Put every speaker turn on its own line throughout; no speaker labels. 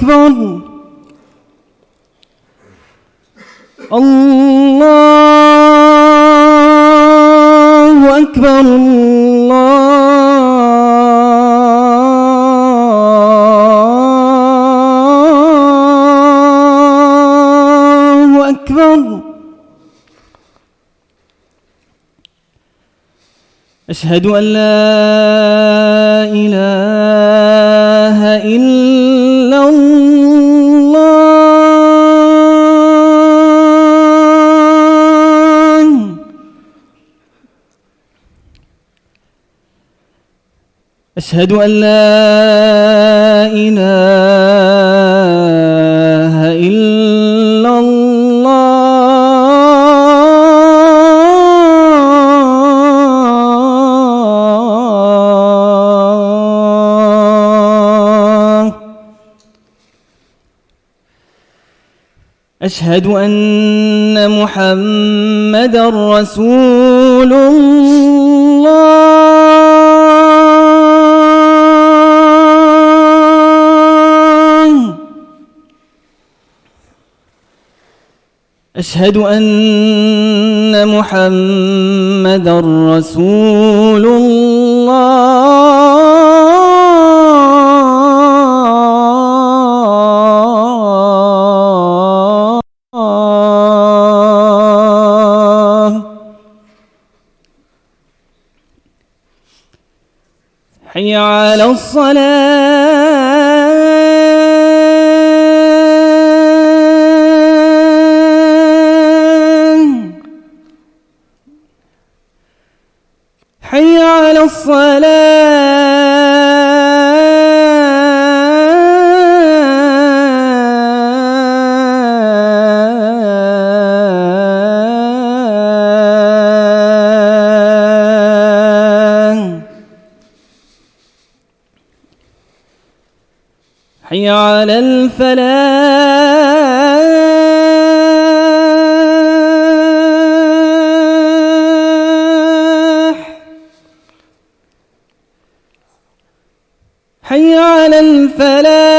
أكبر الله أكبر الله أكبر أشهد أن لا إله إلا الله أشهد أن لا إله إلا الله أشهد أن محمدًا رسول الله أشهد أن محمدًا رسول الله حي على الصلاة حي على الصلاة حي على الفلاح حي على الفلاح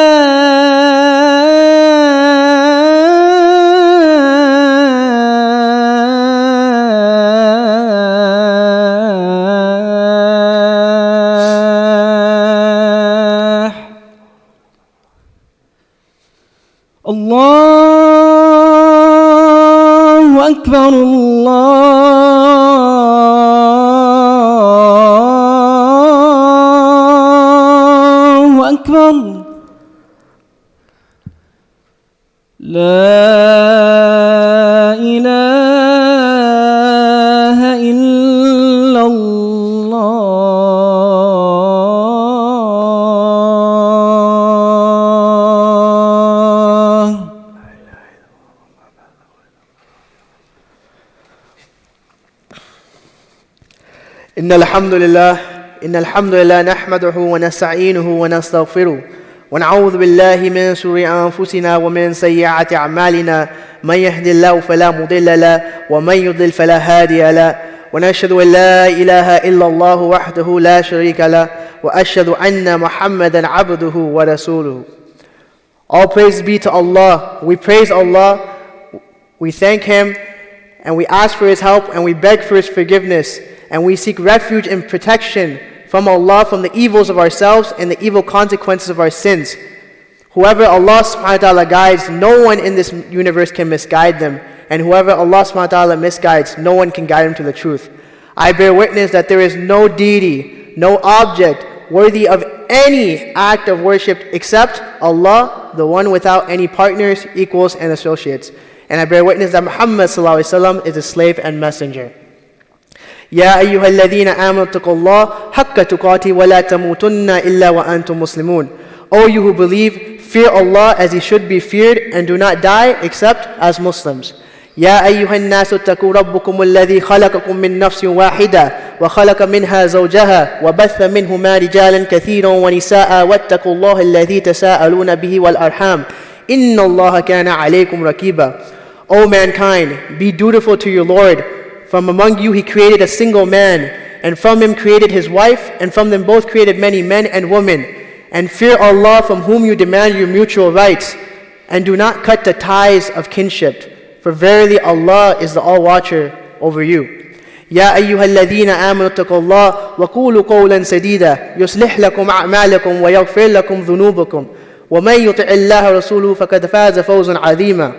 الله أكبر الله أكبر لا إله إلا الله
إن الحمد لله نحمده ونستعينه ونستغفره ونعوذ بالله من شرور أنفسنا ومن سيئات أعمالنا من يهد الله فلا مضل له ومن يضلل فلا هادي له ونشهد أن لا إله إلا الله وحده لا شريك له وأشهد أن محمدا عبده ورسوله. All praise be to Allah. We praise Allah, we thank Him, and we ask for His help, and we beg for His forgiveness, and we seek refuge and protection from Allah from the evils of ourselves and the evil consequences of our sins. Whoever Allah subhanahu wa ta'ala guides, no one in this universe can misguide them. And whoever Allah subhanahu wa ta'ala misguides, no one can guide him to the truth. I bear witness that there is no deity, no object worthy of any act of worship except Allah, the one without any partners, equals, and associates. And I bear witness that Muhammad sallallahu alaihi wasallam is a slave and messenger. يا أيها الذين آمنوا اتقوا الله حق تقاته ولا تموتن إلا وأنتم مسلمون. O you who believe, fear Allah as He should be feared and do not die except as Muslims. يا أيها الناس اتقوا ربكم الذي خلقكم من نفس واحدة وخلق منها زوجها وبث منهما رجالا كثيرا ونساء واتقوا الله الذي تساءلون به والأرحام إن الله كان عليكم رقيبا. O mankind, be dutiful to your Lord. From among you He created a single man, and from him created his wife, and from them both created many men and women. and fear Allah from whom you demand your mutual rights, and do not cut the ties of kinship, for verily Allah is the all-watcher over you. يا أيها الذين آمنوا اتقوا الله وقولوا قولا سديدا يصلح لكم أعمالكم ويغفر لكم ذنوبكم ومن يطع الله ورسوله فقد فاز فوزا عظيما.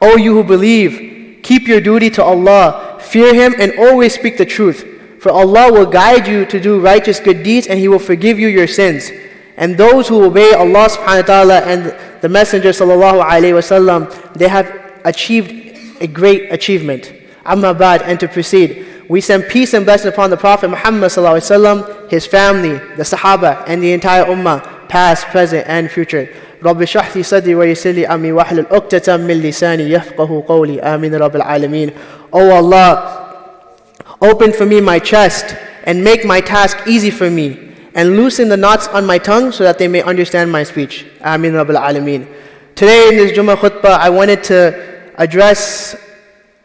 O you who believe, keep your duty to Allah, fear Him and always speak the truth. For Allah will guide you to do righteous good deeds and He will forgive you your sins. And those who obey Allah subhanahu wa ta'ala and the Messenger sallallahu alayhi wasallam, they have achieved a great achievement. Amma ba'd, and to proceed, we send peace and blessing upon the Prophet Mohammed sallallahu alayhi wasallam, his family, the Sahaba, and the entire Ummah, past, present, and future. رب اشرح لي صدري ويسر لي أمري واحلل عقدة من لساني يفقهوا قولي آمين رب العالمين. O Allah, open for me my chest and make my task easy for me, and loosen the knots on my tongue so that they may understand my speech. Ameen Rabbil Alameen. Today in this Jummah khutbah, I wanted to address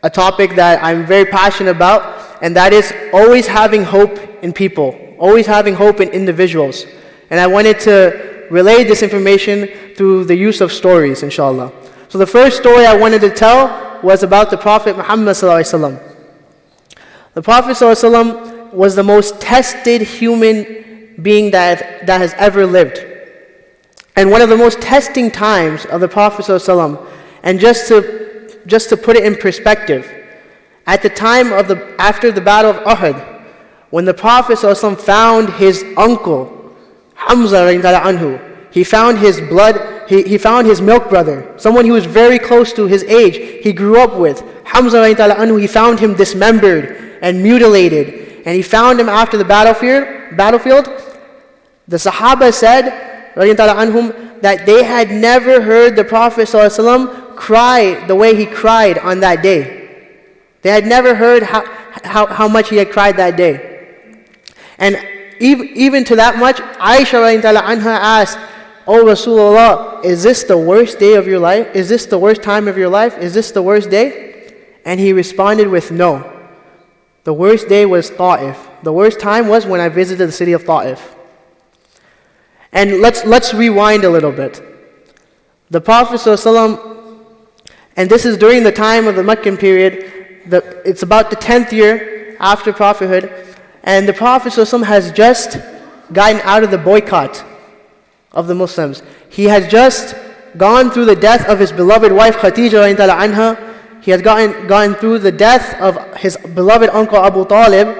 a topic that I'm very passionate about, and that is always having hope in people, always having hope in individuals. And I wanted to relay this information through the use of stories, inshallah. So the first story I wanted to tell was about the Prophet Mohammed sallallahu alaihi wasallam. The Prophet sallallahu alaihi wasallam was the most tested human being that has ever lived. And one of the most testing times of the Prophet ﷺ, and just to put it in perspective, at the time after the battle of Uhud, when the Prophet ﷺ found his uncle, Hamza radiallahu anhu, he found his he found his milk brother, someone he was very close to his age, he grew up with, Hamza radiallahu anhu, he found him dismembered and mutilated, and he found him after the battlefield. The Sahaba said, radiallahu anhum, that they had never heard the Prophet ﷺ cry the way he cried on that day. They had never heard how much he had cried that day. And even to that much, Aisha radiallahu anha asked, "O Rasulullah, is this the worst day of your life? Is this the worst time of your life? Is this the worst day?" And he responded with, "No. The worst day was Ta'if. The worst time was when I visited the city of Ta'if." And let's rewind a little bit. The Prophet ﷺ, and this is during the time of the Meccan period, it's about the 10th year after prophethood, and the Prophet ﷺ has just gotten out of the boycott of the Muslims. He has just gone through the death of his beloved wife Khadija radiallahu anha. He has gone through the death of his beloved uncle Abu Talib,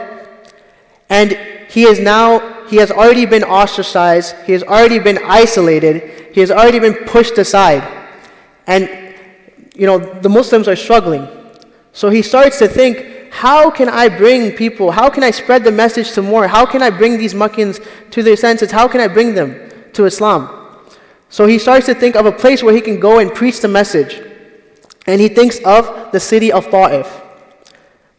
and he has already been ostracized, he has already been isolated, he has already been pushed aside. And the Muslims are struggling. So he starts to think, how can I bring people, how can I spread the message to more? How can I bring these Makkans to their senses? How can I bring them to Islam? So he starts to think of a place where he can go and preach the message. And he thinks of the city of Ta'if.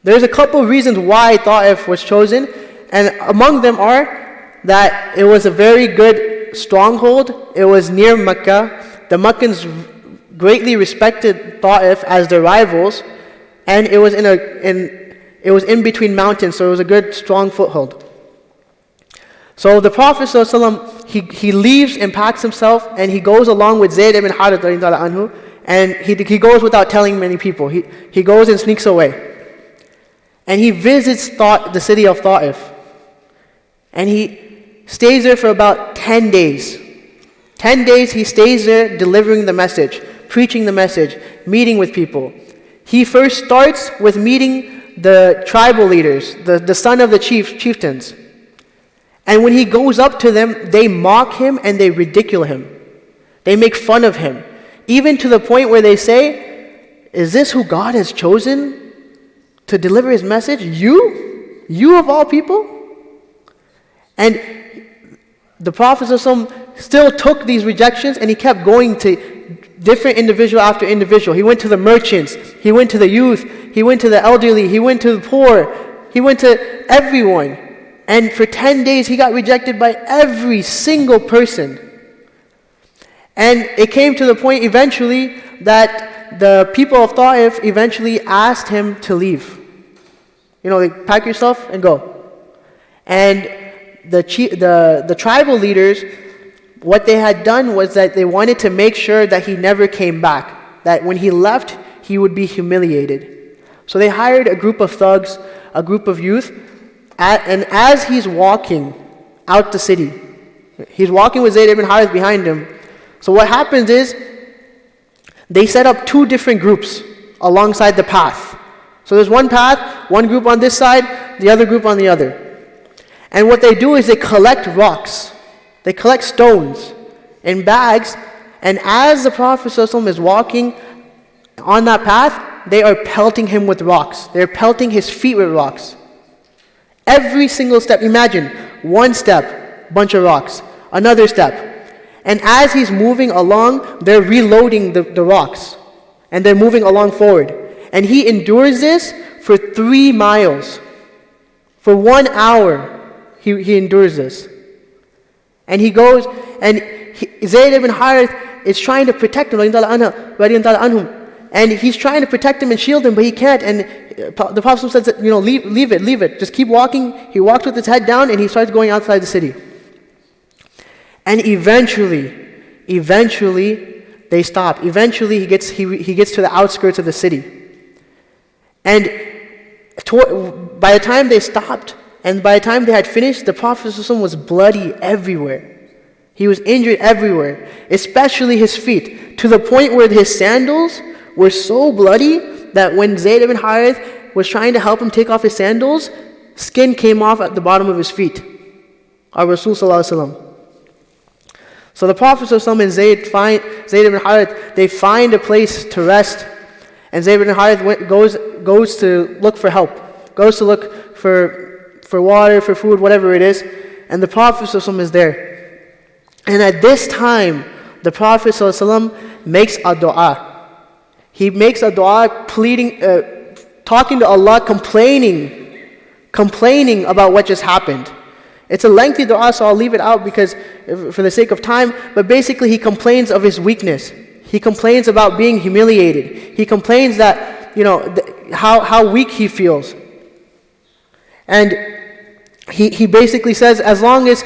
There's a couple of reasons why Ta'if was chosen, and among them are that it was a very good stronghold. It was near Mecca. The Meccans greatly respected Ta'if as their rivals, and it was in between mountains, so it was a good strong foothold. So the Prophet ﷺ, he leaves and packs himself, and he goes along with Zayd ibn Harith radiallahu anhu, and he goes without telling many people. He goes and sneaks away. And he visits the city of Ta'if. And he stays there for about 10 days. 10 days he stays there delivering the message, preaching the message, meeting with people. He first starts with meeting the tribal leaders, the son of the chieftains. And when he goes up to them, they mock him and they ridicule him. They make fun of him. Even to the point where they say, "Is this who God has chosen to deliver His message? You of all people?" And the Prophet ﷺ still took these rejections, and he kept going to different individual after individual. He went to the merchants, he went to the youth, he went to the elderly, he went to the poor, he went to everyone. And for 10 days he got rejected by every single person. And it came to the point eventually that the people of Ta'if eventually asked him to leave. Like, pack yourself and go. And the tribal leaders, what they had done was that they wanted to make sure that he never came back, that when he left, he would be humiliated. So they hired a group of thugs, a group of youth, and as he's walking out the city, he's walking with Zayd ibn Harith behind him. So what happens is, they set up two different groups alongside the path. So there's one path, one group on this side, the other group on the other. And what they do is they collect rocks. They collect stones in bags. And as the Prophet ﷺ is walking on that path, they are pelting him with rocks. They're pelting his feet with rocks. Every single step, imagine, one step, bunch of rocks. Another step. And as he's moving along, they're reloading the rocks. And they're moving along forward. And he endures this for 3 miles. For 1 hour, he endures this. And he goes, and Zayd ibn Harith is trying to protect him, and he's trying to protect him and shield him, but he can't. And the Prophet says, leave it. Just keep walking. He walks with his head down, and he starts going outside the city. And eventually, they stop. Eventually, he gets to the outskirts of the city. And by the time they stopped, and by the time they had finished, the Prophet ﷺ was bloody everywhere. He was injured everywhere, especially his feet, to the point where his sandals were so bloody that when Zayd ibn Harith was trying to help him take off his sandals, skin came off at the bottom of his feet. Our Rasul Sallallahu Alaihi Wasallam. So the Prophet ﷺ and Zayd ibn Harith, they find a place to rest. And Zayd ibn Harith goes to look for help, goes to look for water, for food, whatever it is. And the Prophet ﷺ is there. And at this time, the Prophet ﷺ makes a dua. He makes a dua pleading, talking to Allah, complaining about what just happened. It's a lengthy dua, so I'll leave it out because for the sake of time. But basically, he complains of his weakness. He complains about being humiliated. He complains that, how weak he feels. And he basically says, as long as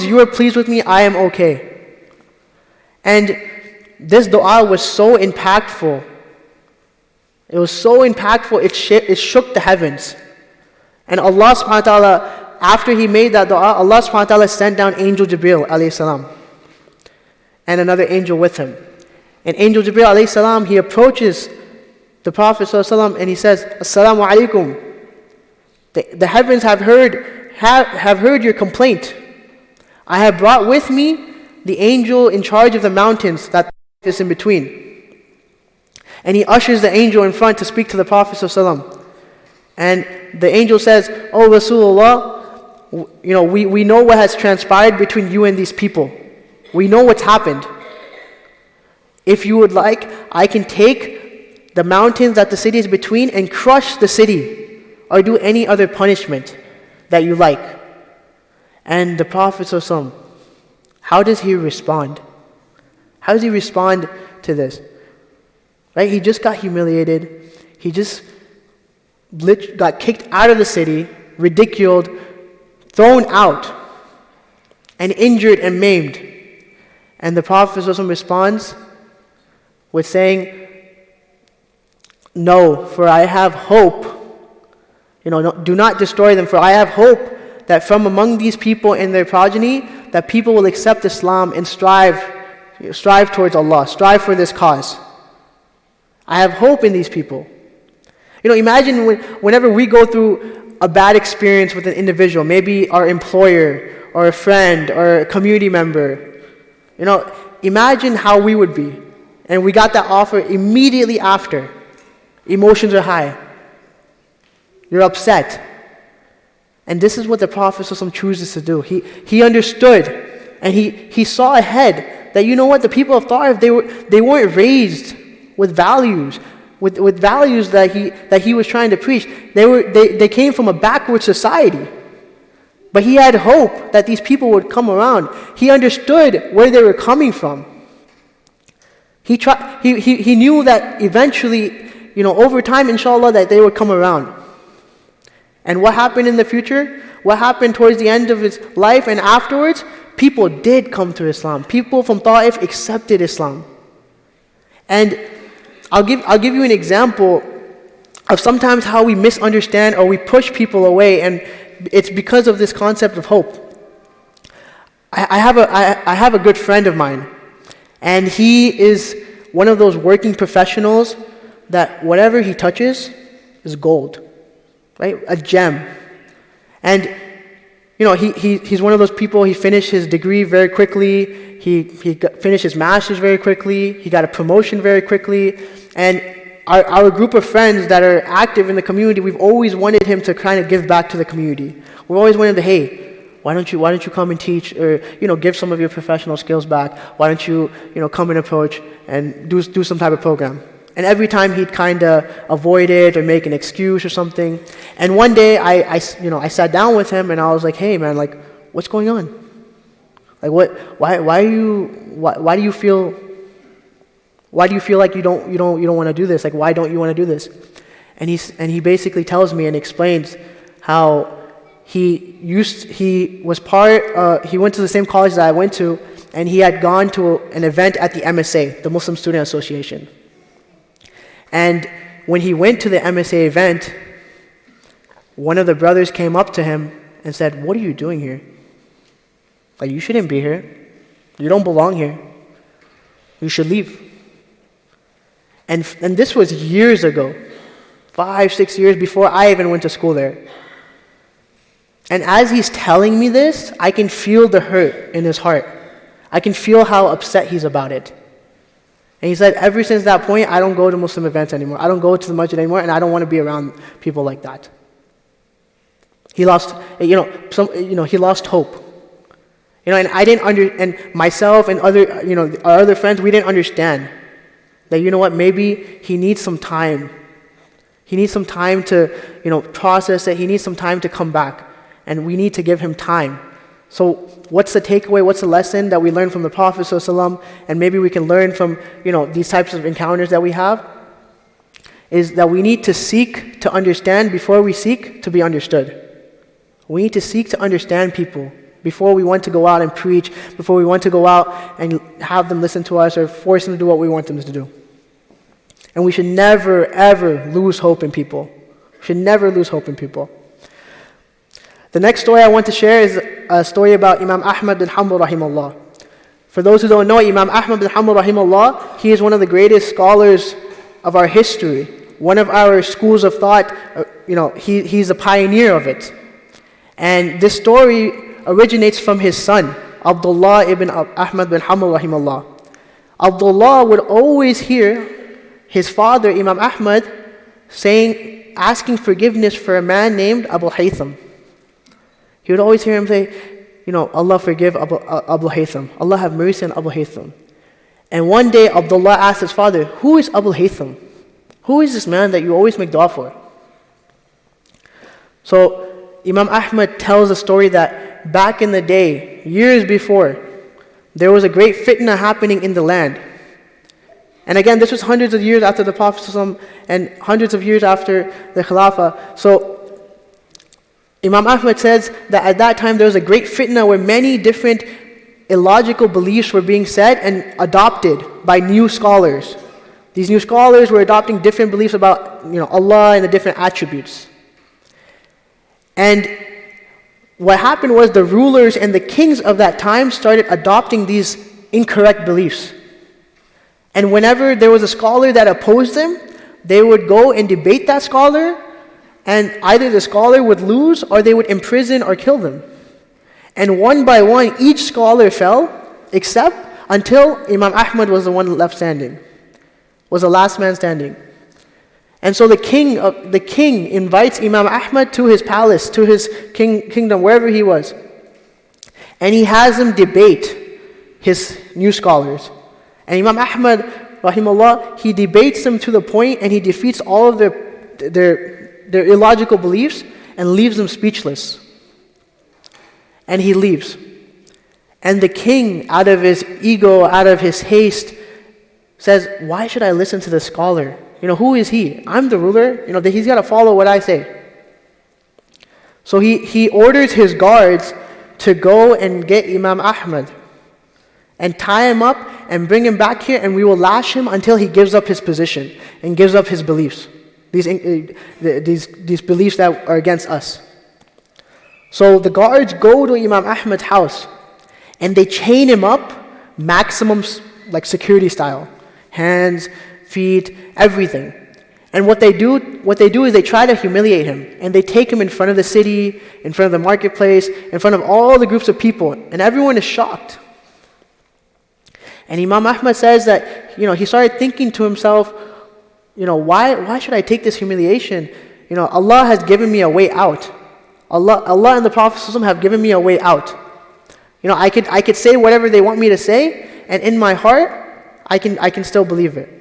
you are pleased with me, I am okay. And this dua was so impactful. It was so impactful, it shook the heavens. And Allah subhanahu wa ta'ala, after he made that dua, Allah subhanahu wa ta'ala sent down Angel Jibreel alayhi salam and another angel with him. And Angel Jibreel alayhi salam, he approaches the Prophet sallallahu alaihi wasallam and he says, Assalamu alaikum. The heavens have heard your complaint. I have brought with me the angel in charge of the mountains that is in between. And he ushers the angel in front to speak to the Prophet sallallahu alaihi wasallam. And the angel says, "Oh Rasulullah, we know what has transpired between you and these people. We know what's happened. If you would like, I can take the mountains that the city is between and crush the city, or do any other punishment that you like." And the Prophet ﷺ, how does he respond? How does he respond to this? Right? He just got humiliated. He just got kicked out of the city, ridiculed, thrown out, and injured and maimed. And the Prophet ﷺ responds with saying, "No, for I have hope. Do not destroy them, for I have hope that from among these people and their progeny, that people will accept Islam and strive towards Allah, strive for this cause. I have hope in these people." Imagine whenever we go through a bad experience with an individual, maybe our employer or a friend or a community member. Imagine how we would be. And we got that offer immediately after. Emotions are high. You're upset. And this is what the Prophet ﷺ chooses to do. He understood and he saw ahead that the people of Ta'if, they weren't raised with values. With values that he was trying to preach. They came from a backward society. But he had hope that these people would come around. He understood where they were coming from. He knew that eventually, over time, inshallah, that they would come around. And what happened in the future? What happened towards the end of his life and afterwards? people did come to Islam. People from Ta'if accepted Islam. And I'll give you an example of sometimes how we misunderstand or we push people away, and it's because of this concept of hope. I have a good friend of mine, and he is one of those working professionals that whatever he touches is gold, right? A gem. And he's one of those people. He finished his degree very quickly. He finished his master's very quickly. He got a promotion very quickly. And our group of friends that are active in the community, we've always wanted him to kind of give back to the community. We've always wanted to, hey, why don't you come and teach, or give some of your professional skills back? Why don't you come and approach and do some type of program? And every time he'd kind of avoid it or make an excuse or something. And one day I sat down with him and I was like, hey man, like, what's going on? Like, why do you feel like you don't want to do this? Like, why don't you want to do this? And he basically tells me and explains how he went to the same college that I went to, and he had gone to an event at the MSA, the Muslim Student Association. And when he went to the MSA event, one of the brothers came up to him and said, "What are you doing here? Like, you shouldn't be here. You don't belong here. You should leave." And this was years ago, 5-6 years before I even went to school there. And as he's telling me this, I can feel the hurt in his heart. I can feel how upset he's about it. And he said, ever since that point, I don't go to Muslim events anymore. I don't go to the Masjid anymore, and I don't want to be around people like that. He lost, he lost hope. And I didn't and myself and our other friends, we didn't understand that, maybe he needs some time. He needs some time to, process it. He needs some time to come back. And we need to give him time. So what's the takeaway? What's the lesson that we learn from the Prophet ﷺ, and maybe we can learn from these types of encounters that we have? Is that we need to seek to understand before we seek to be understood. We need to seek to understand people before we want to go out and preach, before we want to go out and have them listen to us or force them to do what we want them to do. And we should never, ever lose hope in people. We should never lose hope in people. The next story I want to share is a story about Imam Ahmad bin Hanbal rahimahullah. For those who don't know, Imam Ahmad bin Hanbal rahimahullah, he is one of the greatest scholars of our history. One of our schools of thought, he's a pioneer of it. And this story originates from his son, Abdullah ibn Ahmad bin Hanbal rahimahullah. Abdullah would always hear his father, Imam Ahmad, asking forgiveness for a man named Abu Haytham. He would always hear him say, Allah forgive Abu Haytham. Allah have mercy on Abu Haytham. And one day Abdullah asked his father, who is Abu Haytham? Who is this man that you always make dua for? So Imam Ahmad tells a story that back in the day, years before, there was a great fitna happening in the land. And again, this was hundreds of years after the Prophet ﷺ and hundreds of years after the Khilafah. So Imam Ahmad says that at that time there was a great fitna where many different illogical beliefs were being said and adopted by new scholars. These new scholars were adopting different beliefs about Allah and the different attributes. And what happened was the rulers and the kings of that time started adopting these incorrect beliefs. And whenever there was a scholar that opposed them, they would go and debate that scholar, and either the scholar would lose or they would imprison or kill them. And one by one, each scholar fell, except until Imam Ahmad was the one left standing, was the last man standing. And so the king invites Imam Ahmad to his palace, to his kingdom, wherever he was. And he has him debate his new scholars. And Imam Ahmad, rahimahullah, he debates them to the point and he defeats all of their illogical beliefs and leaves them speechless. And he leaves. And the king, out of his ego, out of his haste, says, why should I listen to the scholar? Who is he? I'm the ruler. He's got to follow what I say. So he orders his guards to go and get Imam Ahmad and tie him up and bring him back here, and we will lash him until he gives up his position and gives up his beliefs. These beliefs that are against us. So the guards go to Imam Ahmad's house and they chain him up, maximum like security style. Hands, feet, everything. And what they do is they try to humiliate him. And they take him in front of the city, in front of the marketplace, in front of all the groups of people. And everyone is shocked. And Imam Ahmad says that, he started thinking to himself, why should I take this humiliation? Allah has given me a way out. Allah and the Prophet ﷺ have given me a way out. I could say whatever they want me to say, and in my heart, I can still believe it.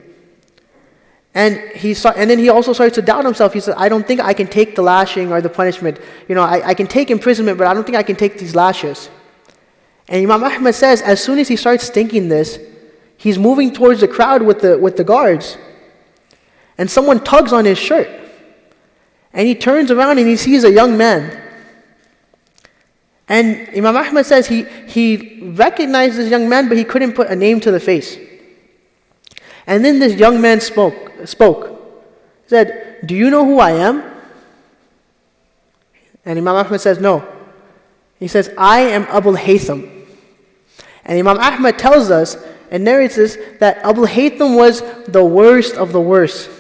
And then he also started to doubt himself. He said, I don't think I can take the lashing or the punishment. I can take imprisonment, but I don't think I can take these lashes. And Imam Ahmad says, as soon as he starts thinking this, he's moving towards the crowd with the guards. And someone tugs on his shirt. And he turns around and he sees a young man. And Imam Ahmad says he recognized this young man, but he couldn't put a name to the face. And then this young man spoke. He said, do you know who I am? And Imam Ahmad says, no. He says, I am Abu Haytham. And Imam Ahmad tells us and narrates this, that Abu Haytham was the worst of the worst,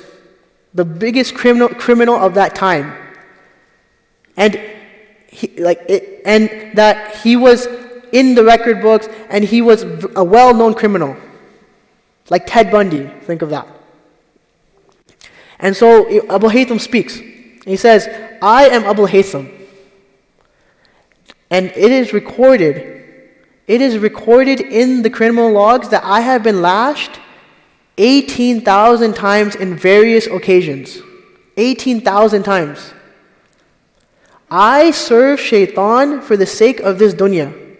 the biggest criminal of that time. And that he was in the record books, and he was a well-known criminal, like Ted Bundy. Think of that. And so Abu Haytham speaks. He says, I am Abu Haytham. And it is recorded in the criminal logs that I have been lashed 18,000 times in various occasions. 18,000 times. I serve shaitan for the sake of this dunya.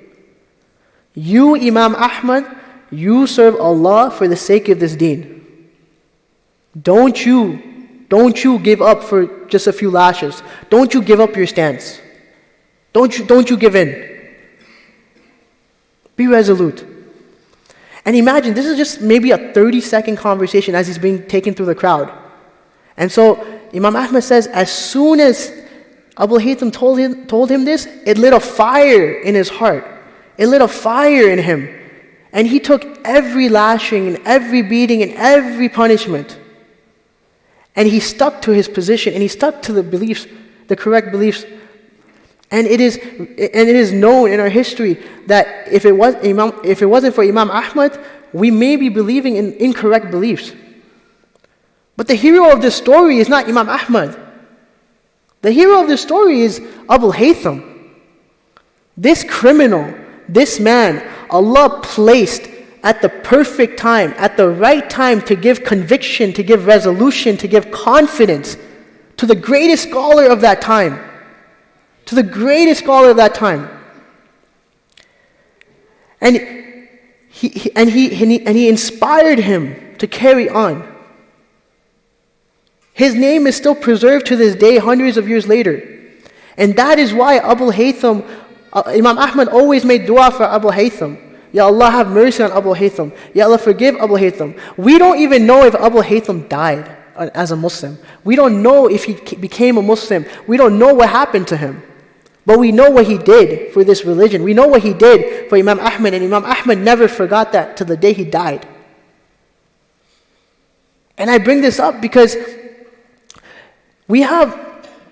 You, Imam Ahmad, you serve Allah for the sake of this deen. Don't you give up for just a few lashes. Don't you give up your stance. Don't you give in. Be resolute. And imagine, this is just maybe a 30-second conversation as he's being taken through the crowd. And so Imam Ahmad says, as soon as Abu Haytham told him this, it lit a fire in his heart. It lit a fire in him. And he took every lashing and every beating and every punishment. And he stuck to his position, and he stuck to the beliefs, the correct beliefs. And it is known in our history that if it wasn't for Imam Ahmad, we may be believing in incorrect beliefs. But the hero of this story is not Imam Ahmad. The hero of this story is Abu Haytham. This criminal, this man, Allah placed at the perfect time, at the right time, to give conviction, to give resolution, to give confidence to the greatest scholar of that time. To the greatest scholar of that time. And he inspired him to carry on. His name is still preserved to this day, hundreds of years later. And that is why Abu Haytham, Imam Ahmad always made dua for Abu Haytham. Ya Allah, have mercy on Abu Haytham. Ya Allah, forgive Abu Haytham. We don't even know if Abu Haytham died as a Muslim. We don't know if he became a Muslim. We don't know what happened to him. But we know what he did for this religion. We know what he did for Imam Ahmad, and Imam Ahmad never forgot that till the day he died. And I bring this up because we have,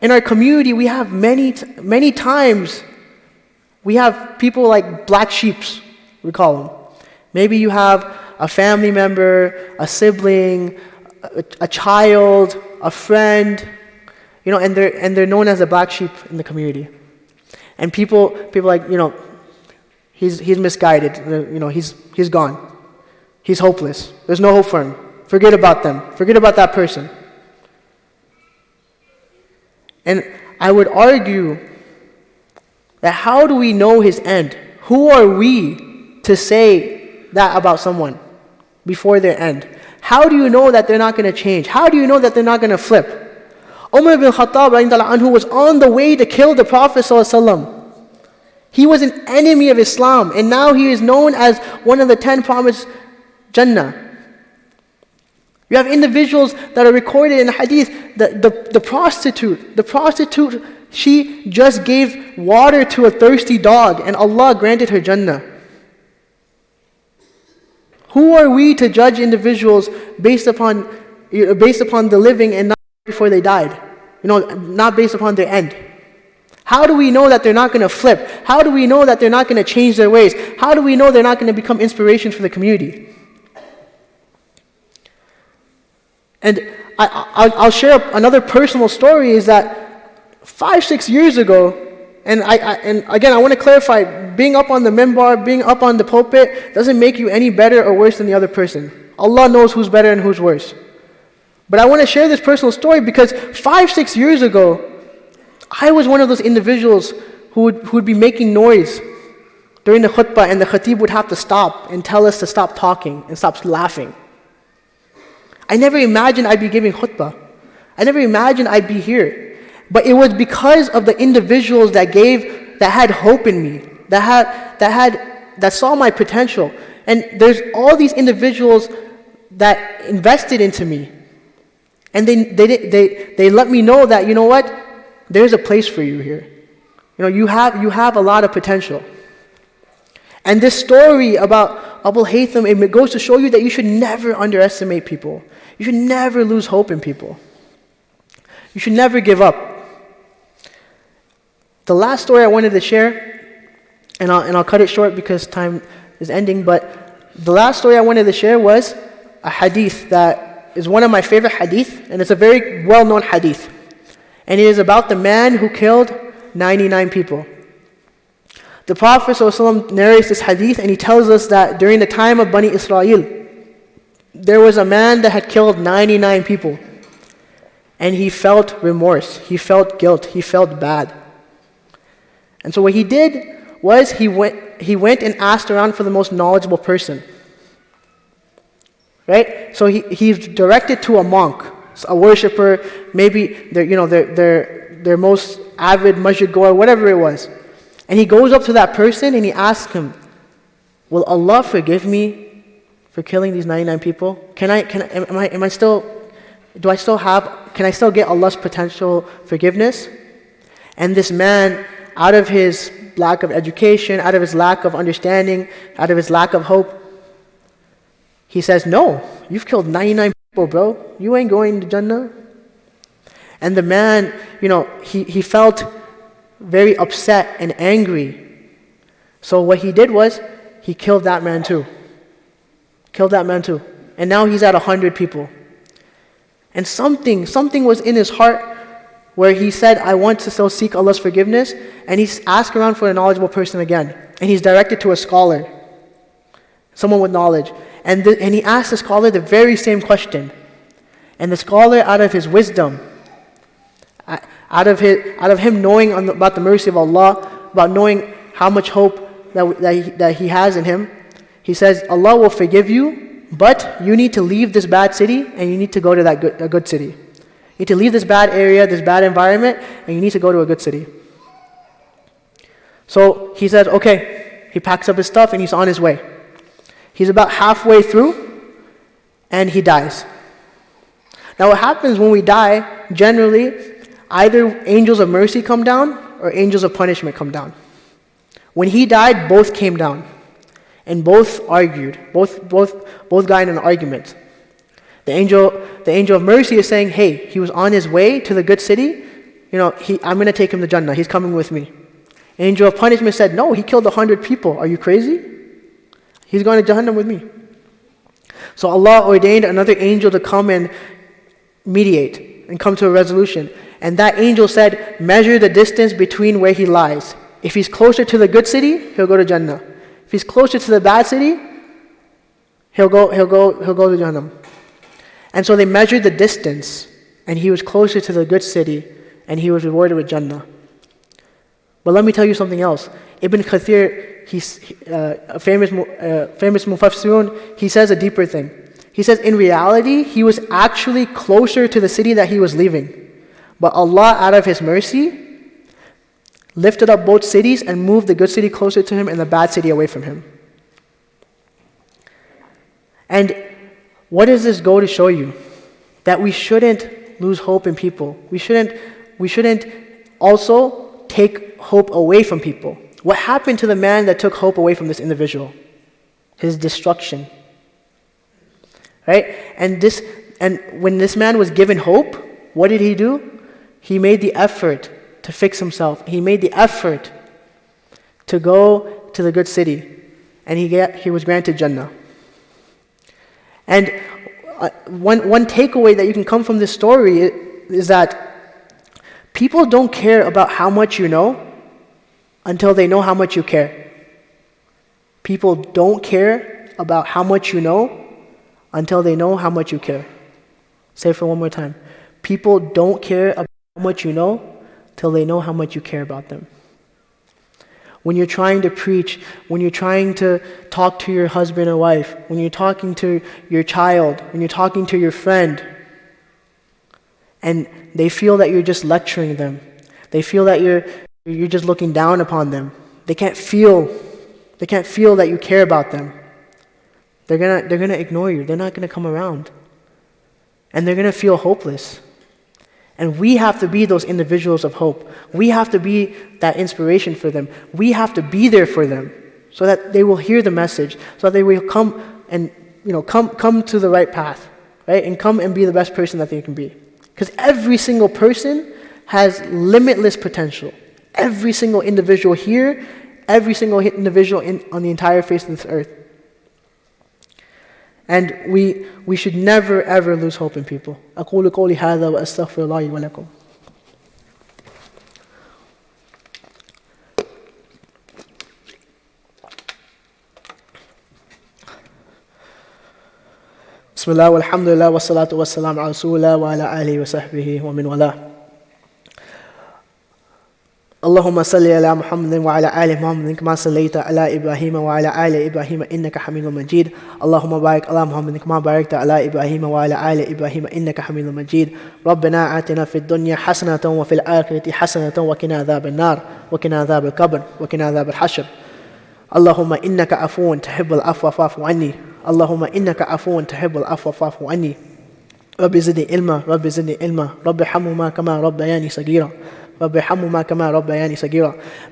in our community, we have many times, we have people like black sheeps, we call them. Maybe you have a family member, a sibling, a child, a friend, and they're known as a black sheep in the community. And people like, he's misguided, he's gone. He's hopeless. There's no hope for him. Forget about them. Forget about that person. And I would argue that how do we know his end? Who are we to say that about someone before their end? How do you know that they're not going to change? How do you know that they're not going to flip? Umar bin Khattab anhu was on the way to kill the Prophet ﷺ. He was an enemy of Islam, and now he is known as one of the 10 promised Jannah. You have individuals that are recorded in the hadith, the prostitute, she just gave water to a thirsty dog, and Allah granted her Jannah. Who are we to judge individuals based upon the living and not before they died? Not based upon their end. How do we know that they're not going to flip? How do we know that they're not going to change their ways? How do we know they're not going to become inspirations for the community? And I'll share another personal story, is that 5-6 years ago, and again I want to clarify, being up on the minbar, being up on the pulpit doesn't make you any better or worse than the other person. Allah knows who's better and who's worse. But I want to share this personal story because 5-6 years ago, I was one of those individuals who would be making noise during the khutbah, and the khatib would have to stop and tell us to stop talking and stop laughing. I never imagined I'd be giving khutbah. I never imagined I'd be here. But it was because of the individuals that had hope in me, that saw my potential. And there's all these individuals that invested into me. And they let me know that, you know what? There's a place for you here. You have a lot of potential. And this story about Abu Haytham, it goes to show you that you should never underestimate people. You should never lose hope in people. You should never give up. The last story I wanted to share, and I'll cut it short because time is ending, but the last story I wanted to share was a hadith that is one of my favorite hadith, and it's a very well-known hadith. And it is about the man who killed 99 people. The Prophet ﷺ narrates this hadith, and he tells us that during the time of Bani Israel, there was a man that had killed 99 people. And he felt remorse, he felt guilt, he felt bad. And so what he did was he went and asked around for the most knowledgeable person. Right? So he's directed to a monk, a worshipper, maybe their most avid masjid goer, whatever it was. And he goes up to that person and he asks him, "Will Allah forgive me for killing these 99 people? Can I still get Allah's potential forgiveness?" And this man, out of his lack of education, out of his lack of understanding, out of his lack of hope, he says, "No, you've killed 99 people, bro. You ain't going to Jannah." And the man, he felt very upset and angry. So what he did was, he killed that man too. And now he's at 100 people. And something was in his heart where he said, "I want to still seek Allah's forgiveness." And he's asked around for a knowledgeable person again. And he's directed to a scholar, someone with knowledge. And he asked the scholar the very same question. And the scholar, out of his wisdom, out of him knowing about the mercy of Allah, about knowing how much hope that he has in him, he says, "Allah will forgive you, but you need to leave this bad city and you need to go to a good city. You need to leave this bad area, this bad environment, and you need to go to a good city." So he says, okay. He packs up his stuff and he's on his way. He's about halfway through and he dies. Now what happens when we die, generally, either angels of mercy come down or angels of punishment come down. When he died, both came down. And both argued. Both got in an argument. The angel of mercy is saying, "Hey, he was on his way to the good city. I'm going to take him to Jannah. He's coming with me." Angel of punishment said, "No, he killed 100 people. Are you crazy? He's going to Jahannam with me." So Allah ordained another angel to come and mediate and come to a resolution. And that angel said, "Measure the distance between where he lies. If he's closer to the good city, he'll go to Jannah. If he's closer to the bad city, he'll go to Jahannam." And so they measured the distance, and he was closer to the good city, and he was rewarded with Jannah. But let me tell you something else. Ibn Kathir, he's a famous mufassirun, he says a deeper thing. He says, in reality, he was actually closer to the city that he was leaving. But Allah, out of His mercy, lifted up both cities and moved the good city closer to him and the bad city away from him. And what does this go to show you? That we shouldn't lose hope in people. We shouldn't also take hope away from people. What happened to the man that took hope away from this individual? His destruction. Right? And when this man was given hope, what did he do? He made the effort to fix himself. He made the effort to go to the good city. And he was granted Jannah. And one takeaway that you can come from this story is that people don't care about how much you know until they know how much you care. People don't care about how much you know until they know how much you care. Say it for one more time. People don't care about how much you know till they know how much you care about them. When you're trying to preach, when you're trying to talk to your husband or wife, when you're talking to your child, when you're talking to your friend, and they feel that you're just lecturing them, they feel that you're just looking down upon them, they can't feel that you care about them, they're gonna ignore you, they're not gonna come around. And they're gonna feel hopeless. And we have to be those individuals of hope. We have to be that inspiration for them. We have to be there for them so that they will hear the message, so that they will come and come to the right path, right? And come and be the best person that they can be. Because every single person has limitless potential. Every single individual here, every single individual on the entire face of this earth. And we should never ever lose hope in people. أقول قولي هذا وأستغفر الله ولكم. بسم الله والحمد لله والصلاة والسلام على رسول الله وعلى آله وصحبه ومن والاه. اللهم صل على محمد وعلى آل محمد كما صليت على إبراهيم وعلى آل إبراهيم إنك حميد مجيد. اللهم بارك على محمد كما باركت على إبراهيم وعلى آل إبراهيم إنك حميد مجيد. ربنا آتنا في الدنيا حسنة وفي الآخرة حسنة وقنا عذاب النار وقنا عذاب القبر وقنا عذاب الحشر. اللهم إنك عفو تحب العفو فاعف عني. اللهم إنك عفو تحب العفو فاعف عني. رب زدني علما رب زدني علما رب ارحمهما كما ربياني صغيرا.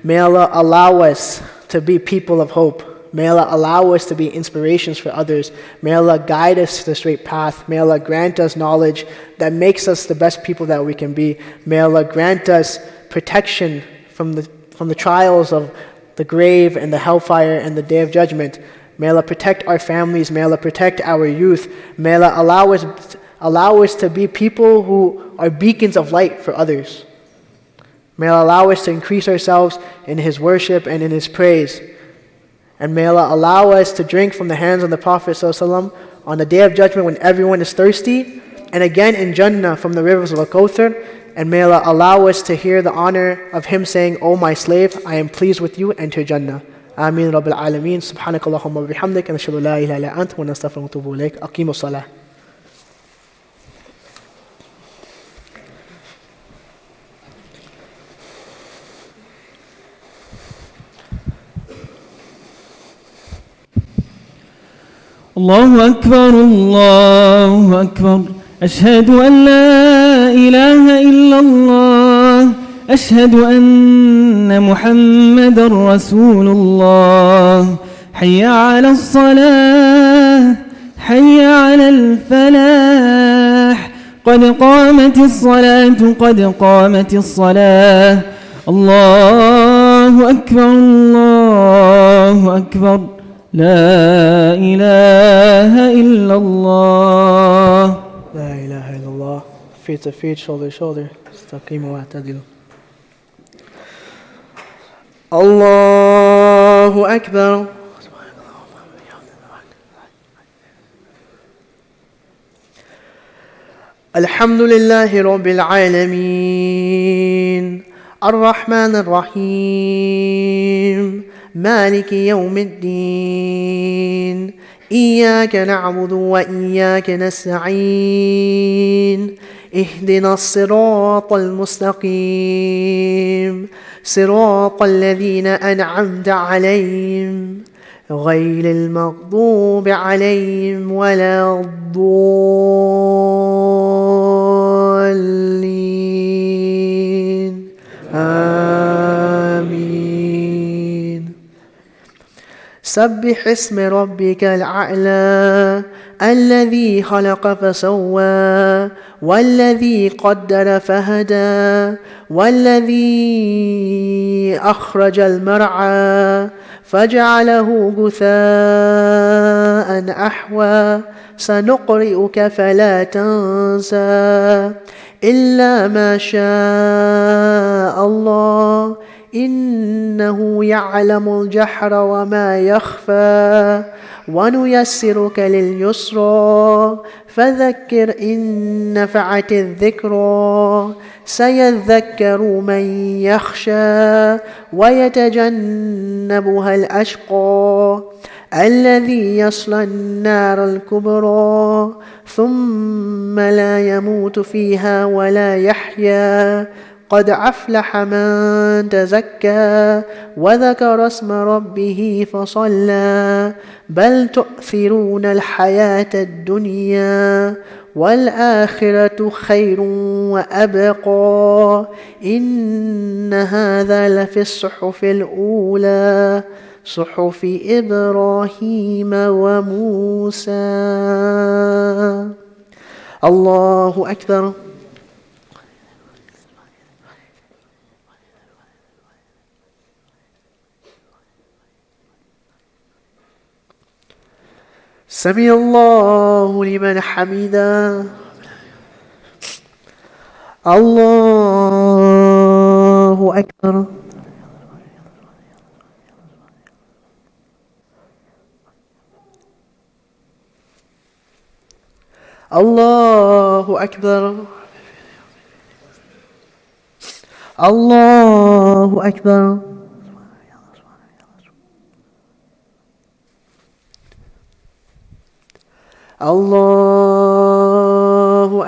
May Allah allow us to be people of hope. May Allah allow us to be inspirations for others. May Allah guide us to the straight path. May Allah grant us knowledge that makes us the best people that we can be. May Allah grant us protection from the trials of the grave and the hellfire and the day of judgment. May Allah protect our families. May Allah protect our youth. May Allah allow us to be people who are beacons of light for others. May Allah allow us to increase ourselves in His worship and in His praise. And may Allah allow us to drink from the hands of the Prophet ﷺ on the day of judgment when everyone is thirsty, and again in Jannah from the rivers of Al-Kawthar. And may Allah allow us to hear the honor of Him saying, "O my slave, I am pleased with you, enter Jannah." Ameen Rabbil Alameen. Subhanakallahumma wa bihamdik, nashhadu la ilaha illa anta wa nastaghfiruka wa natubu ilayk. Aqimus salah.
الله أكبر الله أكبر أشهد أن لا إله إلا الله أشهد أن محمد رسول الله حي على الصلاة حي على الفلاح قد قامت الصلاة قد قامت الصلاة الله أكبر الله أكبر لا إله إلا الله
لا إله إلا الله. Feet to feet, shoulder to shoulder. استقيموا واعتدلوا. الله أكبر. الحمد لله رب العالمين الرحمن الرحيم مالك يوم الدين إياك نعبد وإياك نستعين اهدنا الصراط المستقيم صراط الذين أنعمت عليهم غير المغضوب عليهم ولا الضالين آمين. سبح اسم ربك الأعلى الذي خلق فسوى والذي قدر فهدى والذي أخرج المرعى فجعله غثاء أحوى سنقرئك فلا تنسى إلا ما شاء الله إنه يعلم الجهر وما يخفى ونيسرك لليسرى فذكر إن نفعت الذكرى سيذكر من يخشى ويتجنبها الأشقى الذي يصلى النار الكبرى ثم لا يموت فيها ولا يحيا قد أفلح من تزكى وذكر اسم ربه فصلى بل تؤثرون الحياة الدنيا والآخرة خير وأبقى إن هذا لفي الصحف الأولى صحف إبراهيم وموسى. الله أكبر. سمع الله لمن حمده. الله أكبر. الله أكبر. الله أكبر. الله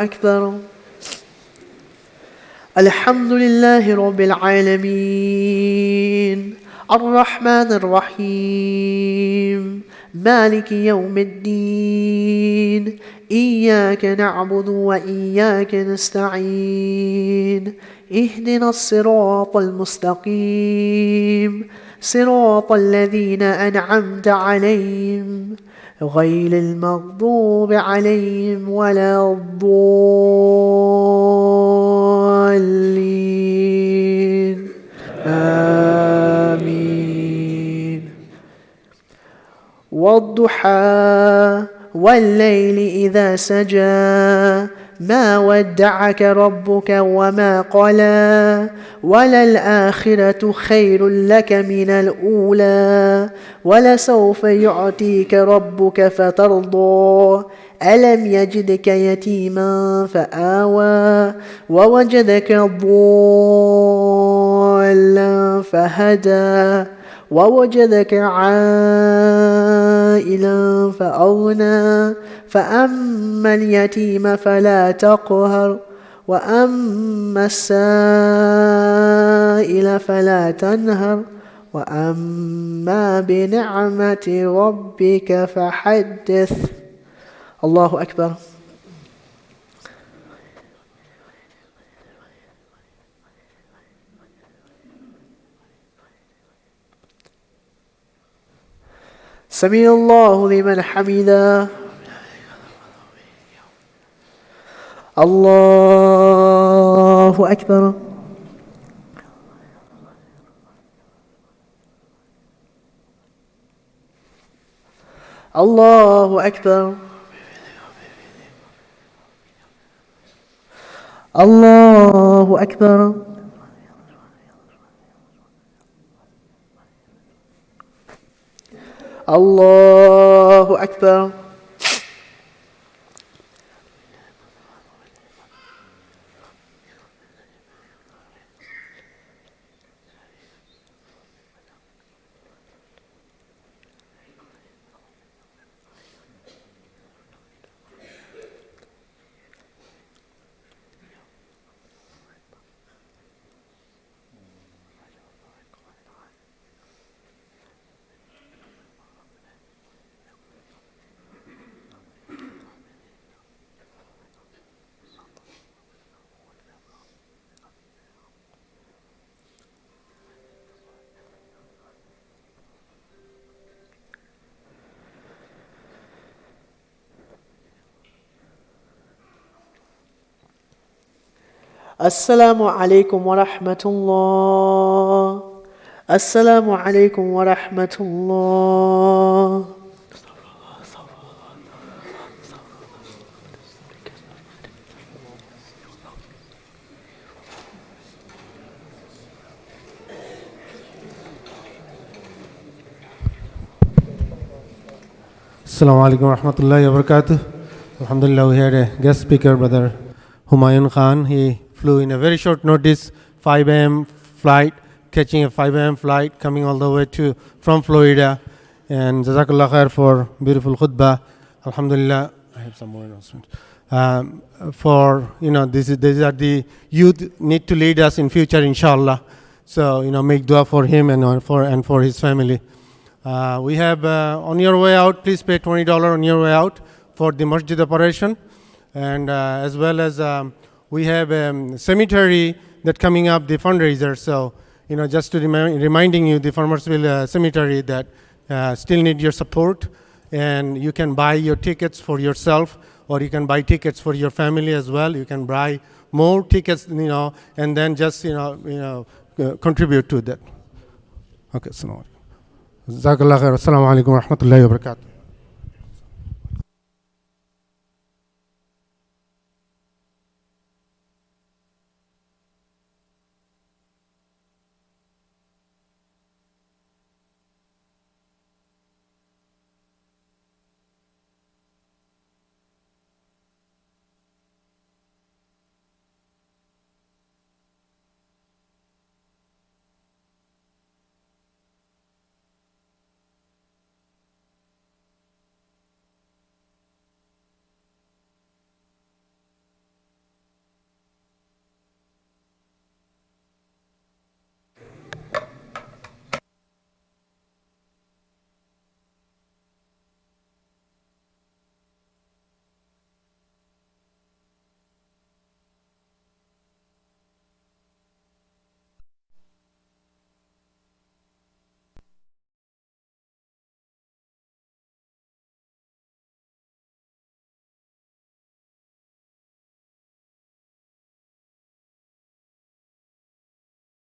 أكبر. الحمد لله رب العالمين الرحمن الرحيم مالك يوم الدين إياك نعبد وإياك نستعين اهدنا الصراط المستقيم صراط الذين أنعمت عليهم غير المغضوب عليهم ولا الضالين آمين. والضحى والليل إذا سجى ما ودعك ربك وما قلى وللآخرة خير لك من الأولى ولسوف يعطيك ربك فترضى ألم يجدك يتيما فآوى ووجدك ضالا فهدى ووجدك عائلا فأغنى فأما اليتيم فلا تقهر وأما السائل فلا تنهر وأما بنعمة ربك فحدث. الله أكبر. سمع الله لمن حمده. الله أكبر. الله أكبر. الله أكبر. الله أكبر. Assalamu alaikum wa rahmatullah. Assalamu alaikum wa rahmatullah.
Assalamu alaikum wa rahmatullahi wa barakatuh. Alhamdulillah, we had a guest speaker, Brother Humayun Khan. He flew in a very short notice, 5 a.m. flight, catching a 5 a.m. flight, coming all the way from Florida. And Jazakallah khair for beautiful khutbah. Alhamdulillah, I have some more announcements. These are the youth need to lead us in future, inshallah. So, make dua for him and for his family. We have, on your way out, please pay $20 on your way out for the Masjid operation. And as well as we have a cemetery that coming up, the fundraiser. So, just to reminding you, the Farmersville Cemetery that still need your support. And you can buy your tickets for yourself, or you can buy tickets for your family as well. You can buy more tickets, and then just, contribute to that. Okay, Assalamu alaikum. Jazakallah khair. Assalamu alaikum wa rahmatullahi wa barakatuh.